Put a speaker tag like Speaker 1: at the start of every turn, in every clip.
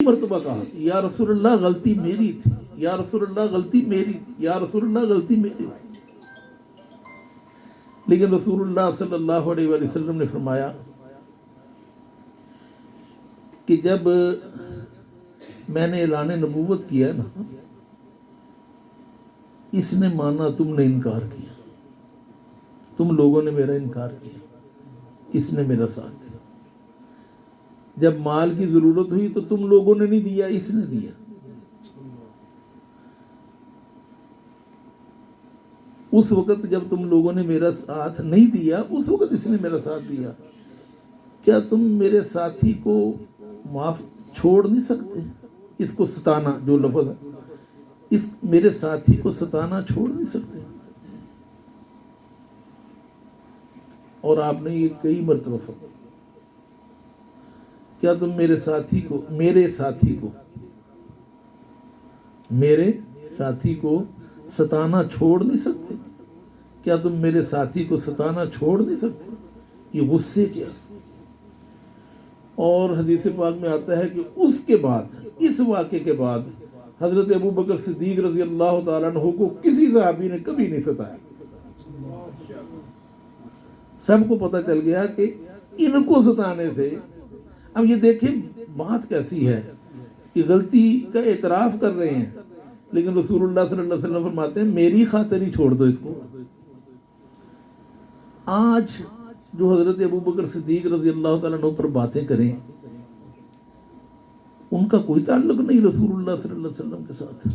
Speaker 1: مرتبہ کہا یا رسول اللہ غلطی میری تھی، یا رسول اللہ غلطی میری تھی، یا رسول اللہ غلطی میری تھی. لیکن رسول اللہ صلی اللہ علیہ وآلہ وسلم نے فرمایا کہ جب میں نے اعلان نبوت کیا نا، اس نے مانا تم نے انکار کیا، تم لوگوں نے میرا انکار کیا، اس نے میرا ساتھ دیا. جب مال کی ضرورت ہوئی تو تم لوگوں نے نہیں دیا، اس نے دیا. اس وقت جب تم لوگوں نے میرا ساتھ نہیں دیا، اس وقت اس نے میرا ساتھ دیا. کیا تم میرے ساتھی کو معاف چھوڑ نہیں سکتے؟ اس کو ستانا جو لفظ ہے، اس میرے ساتھی کو ستانا چھوڑ نہیں سکتے؟ اور آپ نے یہ کئی مرتبہ فرمایا، کیا تم میرے ساتھی کو ستانا چھوڑ نہیں سکتے؟ کیا تم میرے ساتھی کو ستانا چھوڑ نہیں سکتے؟ یہ غصے کیا. اور حدیث پاک میں آتا ہے کہ اس کے بعد، اس واقعے کے بعد حضرت ابو بکر صدیق رضی اللہ تعالیٰ عنہ کو کسی صحابی نے کبھی نہیں ستایا. سب کو پتہ چل گیا کہ ان کو ستانے سے، اب یہ دیکھیں بات کیسی ہے کہ غلطی کا اعتراف کر رہے ہیں، لیکن رسول اللہ صلی اللہ علیہ وسلم فرماتے ہیں میری خاطر ہی چھوڑ دو اس کو. آج جو حضرت ابو بکر صدیق رضی اللہ تعالیٰ عنہ پر باتیں کریں، ان کا کوئی تعلق نہیں رسول اللہ صلی اللہ علیہ وسلم کے ساتھ.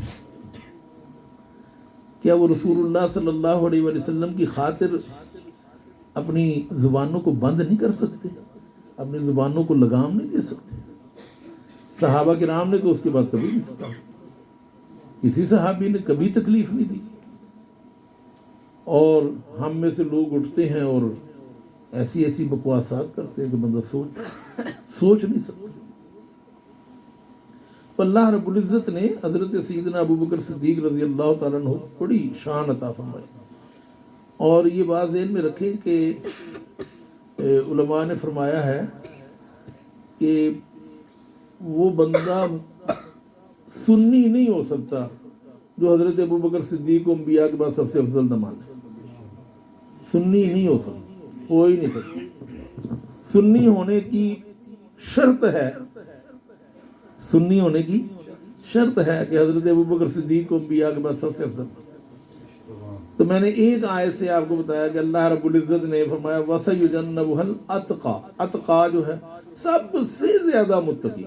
Speaker 1: کیا وہ رسول اللہ صلی اللہ علیہ وسلم کی خاطر اپنی زبانوں کو بند نہیں کر سکتے، اپنی زبانوں کو لگام نہیں دے سکتے؟ صحابہ کرام نے تو اس کے بعد کبھی نہیں ستایا، کسی صحابی نے کبھی تکلیف نہیں دی. اور ہم میں سے لوگ اٹھتے ہیں اور ایسی ایسی بکواسات کرتے ہیں کہ بندہ سوچ نہیں سکتا. تو اللہ رب العزت نے حضرت سیدنا ابو بکر صدیق رضی اللہ تعالیٰ عنہ بڑی شان عطا فرمائی. اور یہ بات ذہن میں رکھیں کہ علماء نے فرمایا ہے کہ وہ بندہ سنی نہیں ہو سکتا جو حضرت ابو بکر صدیق کو انبیاء کے بعد سب سے افضل نہ مانے. سنی نہیں ہو سکتا، ہو ہی نہیں سکتا. سنی ہونے کی شرط ہے، سنی ہونے کی شرط ہے کہ حضرت ابو بکر صدیق کو انبیاء کے بعد سب سے افضل. تو میں نے ایک آیت سے آپ کو بتایا کہ اللہ رب العزت نے فرمایا وَسَيُجَنَّبُهَا الْأَتْقَى. اتقا جو ہے سب سے زیادہ متقی،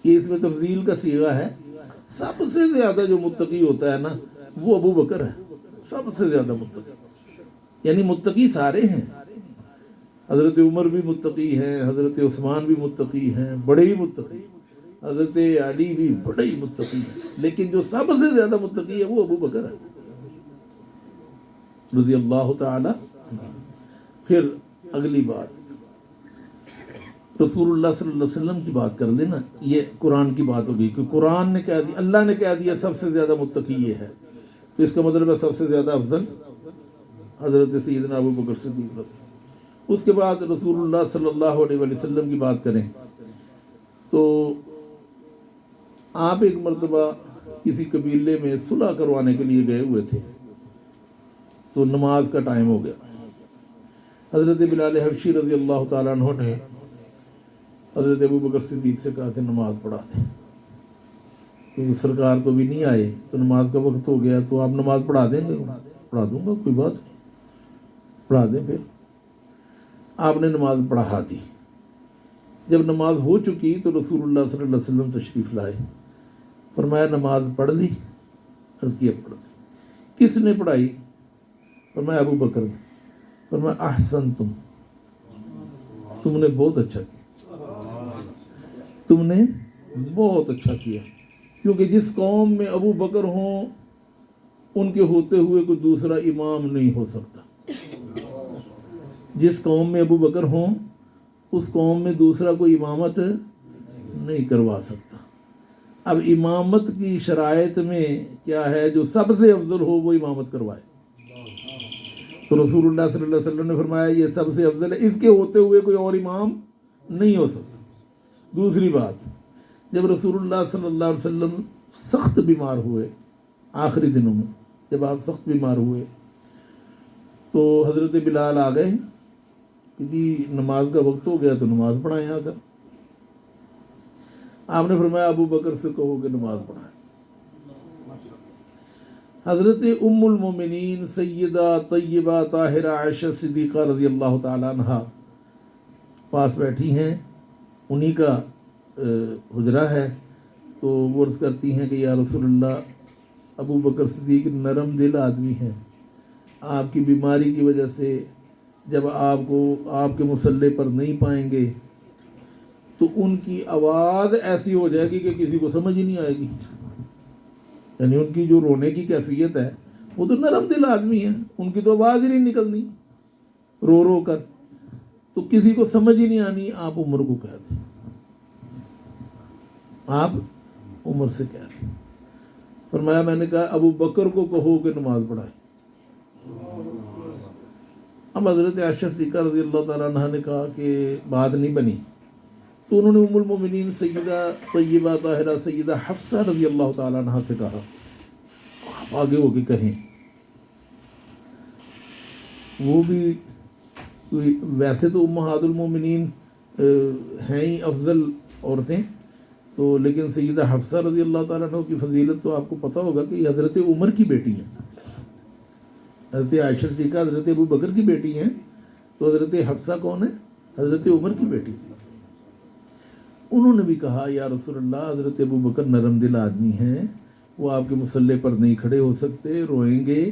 Speaker 1: یہ اس میں تفضیل کا صیغہ ہے. سب سے زیادہ جو متقی ہوتا ہے نا وہ ابو بکر ہے، سب سے زیادہ متقی. یعنی متقی سارے ہیں، حضرت عمر بھی متقی ہیں، حضرت عثمان بھی متقی ہیں، بڑے ہی متقی، حضرت علی بھی بڑے ہی متقی ہیں، لیکن جو سب سے زیادہ متقی ہے وہ ابو بکر ہے رضی اللہ تعالی. پھر اگلی بات رسول اللہ صلی اللہ علیہ وسلم کی بات کر لینا، یہ قرآن کی بات ہوگی کہ قرآن نے کہہ دیا، اللہ نے کہہ دیا سب سے زیادہ متقی یہ ہے، تو اس کا مطلب ہے سب سے زیادہ افضل حضرت سیدنا ابو بکر صدیق رضی. اس کے بعد رسول اللہ صلی اللہ علیہ وآلہ وسلم کی بات کریں تو آپ ایک مرتبہ کسی قبیلے میں صلح کروانے کے لیے گئے ہوئے تھے، تو نماز کا ٹائم ہو گیا. حضرت بلال حبشی رضی اللہ تعالیٰ عنہ نے حضرت ابو بکر صدیق سے کہا کہ نماز پڑھا دیں، کیونکہ سرکار تو بھی نہیں آئے، تو نماز کا وقت ہو گیا، تو آپ نماز پڑھا دیں گے؟ پڑھا دوں گا، کوئی بات نہیں، پڑھا دیں. پھر آپ نے نماز پڑھا دی. جب نماز ہو چکی تو رسول اللہ صلی اللہ علیہ وسلم تشریف لائے، فرمایا نماز پڑھ لی؟ عرض کیا پڑھ لی. کس نے پڑھائی؟ فرمایا ابو بکر نے. فرمایا احسنتم، تم نے بہت اچھا کیا، تم نے بہت اچھا کیا. کیونکہ جس قوم میں ابو بکر ہوں ان کے ہوتے ہوئے کوئی دوسرا امام نہیں ہو سکتا. جس قوم میں ابو بکر ہوں اس قوم میں دوسرا کوئی امامت نہیں کروا سکتا. اب امامت کی شرائط میں کیا ہے، جو سب سے افضل ہو وہ امامت کروائے. تو رسول اللہ صلی اللہ علیہ وسلم نے فرمایا یہ سب سے افضل ہے، اس کے ہوتے ہوئے کوئی اور امام نہیں ہو سکتا. دوسری بات جب رسول اللہ صلی اللہ علیہ وسلم سخت بیمار ہوئے آخری دنوں میں، جب آپ سخت بیمار ہوئے تو حضرت بلال آ گئے کہ جی نماز کا وقت ہو گیا تو نماز پڑھائیں آ کر۔ آپ نے فرمایا ابو بکر سے کہو کہ نماز پڑھائیں۔ حضرت ام المومنین سیدہ طیبہ طاہرہ عائشہ صدیقہ رضی اللہ تعالیٰ عنہ پاس بیٹھی ہیں، انہی کا حجرہ ہے، تو وہ عرض کرتی ہیں کہ یا رسول اللہ، ابو بکر صدیق نرم دل آدمی ہیں، آپ کی بیماری کی وجہ سے جب آپ کو آپ کے مصلی پر نہیں پائیں گے تو ان کی آواز ایسی ہو جائے گی کہ کسی کو سمجھ ہی نہیں آئے گی۔ یعنی ان کی جو رونے کی کیفیت ہے، وہ تو نرم دل آدمی ہیں، ان کی تو آواز ہی نہیں نکلنی رو رو کر، تو کسی کو سمجھ ہی نہیں آنی۔ آپ عمر کو کہہ دیں، آپ عمر سے کہہ دیں۔ فرمایا میں نے کہا ابو بکر کو کہو کہ نماز پڑھائے۔ اب حضرت عائشہ صدیقہ رضی اللہ تعالیٰ عنہ نے کہا کہ بات نہیں بنی، تو انہوں نے ام المومنین سیدہ طیبہ طاہرہ سیدہ حفصہ رضی اللہ تعالیٰ عنہ سے کہا آپ آگے ہو کے کہیں۔ وہ بھی ویسے تو امہات المومنین ہیں ہی افضل عورتیں، تو لیکن سیدہ حفصہ رضی اللہ تعالیٰ عنہ کی فضیلت تو آپ کو پتہ ہوگا کہ یہ حضرت عمر کی بیٹی ہیں۔ حضرت عائشہ صدیقہ حضرت ابو بکر کی بیٹی ہیں، تو حضرت حفصہ کون ہے؟ حضرت عمر کی بیٹی تھی۔ انہوں نے بھی کہا یا رسول اللہ، حضرت ابو بکر نرم دل آدمی ہیں، وہ آپ کے مصلی پر نہیں کھڑے ہو سکتے، روئیں گے،